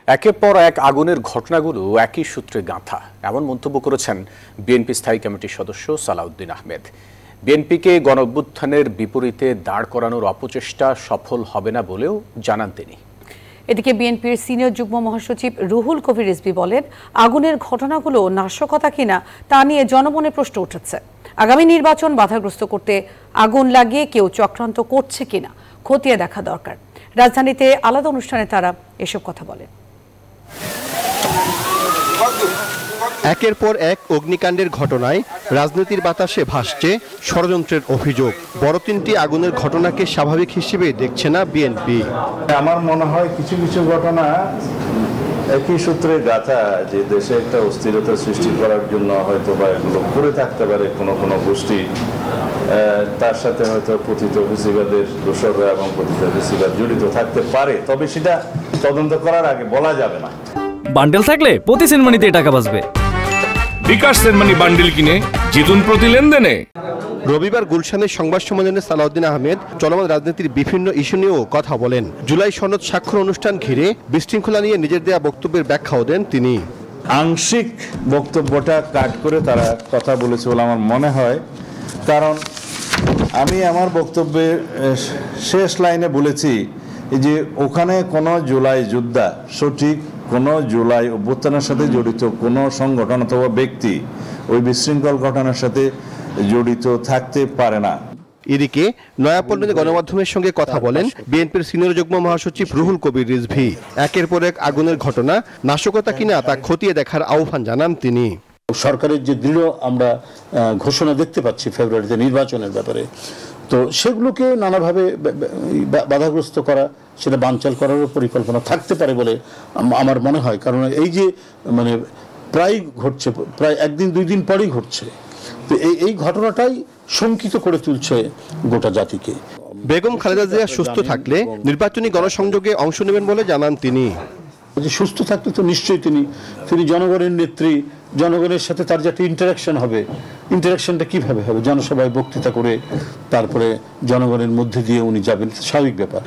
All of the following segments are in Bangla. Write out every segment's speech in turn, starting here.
একের পর এক আগুনের ঘটনাগুলো একই সূত্রে গাঁথা, এমন মন্তব্য করেছেন বিএনপি স্থায়ী কমিটির সদস্য সালাউদ্দিন আহমেদ। বিএনপিকে গণঅভ্যুত্থানের বিপরীতে দাঁড় করানোর অপচেষ্টা সফল হবে না বলেও জানান তিনি। এদিকে বিএনপির সিনিয়র যুগ্ম মহাসচিব রুহুল কবির রিজভী বলেন, আগুনের ঘটনাগুলো নাশকতা কিনা তা নিয়ে জনমনে প্রশ্ন উঠেছে। আগামী নির্বাচন বাধাগ্রস্ত করতে আগুন লাগিয়ে কেউ চক্রান্ত করছে কিনা খতিয়ে দেখা দরকার। রাজধানীতে আলাদা অনুষ্ঠানে তারা এসব কথা বলেন। একের পর এক অগ্নিকাণ্ডের ঘটনায় রাজনীতির বাতাসে ভাসছে ষড়যন্ত্রের অভিযোগ। বড় তিনটি আগুনের ঘটনাকে স্বাভাবিক হিসেবে দেখছে না বিএনপি। আমার মনে হয় কিছু কিছু ঘটনা একই সূত্রে গাঁথা, যে দেশে একটা অস্থিরতা সৃষ্টি করার জন্য হয়তো বা এগুলো করে থাকতে পারে কোনো গোষ্ঠী, তার সাথে হয়তো পতিত ফেসিবাদের দোসররা এবং পতিত ফেসিবাদ জড়িত থাকতে পারে, তবে সেটা তদন্ত করার আগে বলা যাবে না। বান্ডেল থাকলে প্রতি সেনমানিতে টাকা বাঁচবে। বিকাশ সেনমানি বান্ডেল কিনে জিতুন প্রতি লেনদেনে। রবিবার গুলশানের সংবাদ সম্মেলনে সালাউদ্দিন আহমেদ চলমান রাজনীতির বিভিন্ন ইস্যু নিয়েও কথা বলেন। জুলাই সনদ স্বাক্ষর অনুষ্ঠান ঘিরে বিশৃঙ্খলা নিয়ে নিজের দেয়া বক্তব্যের ব্যাখ্যাও দেন তিনি। আংশিক বক্তব্যটা কাট করে তারা কথা বলেছে বলে আমার মনে হয়, কারণ আমি আমার বক্তব্যের শেষ লাইনে বলেছি যে ওখানে কোনো জুলাই যোদ্ধা, সঠিক কোনো জুলাই অভ্যুত্থানের সাথে জড়িত কোনো সংগঠন অথবা ব্যক্তি ওই বিশৃঙ্খল ঘটনার সাথে জড়িত থাকতে পারে না। এদিকে নয়াপল্টনে গণমাধ্যমের সঙ্গে কথা বলেন বিএনপির সিনিয়র যুগ্ম মহাসচিব রুহুল কবির রিজভী। একের পর এক আগুনের ঘটনা নাশকতা কিনা তা খতিয়ে দেখার আহ্বান জানান তিনি। সরকারের যে দৃঢ় আমরা ঘোষণা দেখতে পাচ্ছি ফেব্রুয়ারিতে নির্বাচনের ব্যাপারে, তো সেগুলোকে নানাভাবে বাধাগ্রস্ত করা, সেটা বানচাল করারও পরিকল্পনা থাকতে পারে বলে আমার মনে হয়। কারণ এই যে প্রায় ঘটছে, প্রায় একদিন দুই দিন পরেই ঘটছে, তো এই ঘটনাটাই শঙ্কিত করে তুলছে গোটা জাতিকে। বেগম খালেদা জিয়া সুস্থ থাকলে নির্বাচনী গণসংযোগে অংশ নেবেন বলে জানান তিনি। সুস্থ থাকলে তো নিশ্চয়ই তিনি জনগণের নেত্রী, জনগণের সাথে তার যে একটা ইন্টারাকশন হবে, ইন্টারাকশনটা কিভাবে হবে? জনসভায় বক্তৃতা করে তারপরে জনগণের মধ্যে দিয়ে উনি যাবেন, স্বাভাবিক ব্যাপার।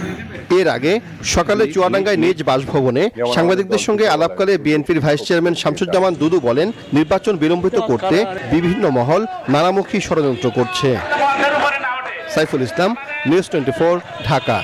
এর আগে সকালে চুয়াডাঙ্গায় নিজ বাসভবনে সাংবাদিকদের সঙ্গে আলাপকালে বিএনপির ভাইস চেয়ারম্যান শামসুজ্জামান দুদু বলেন, নির্বাচন বিলম্বিত করতে বিভিন্ন মহল নানামুখী ষড়যন্ত্র করছে। সাইফুল ইসলাম, নিউজ 24, ঢাকা।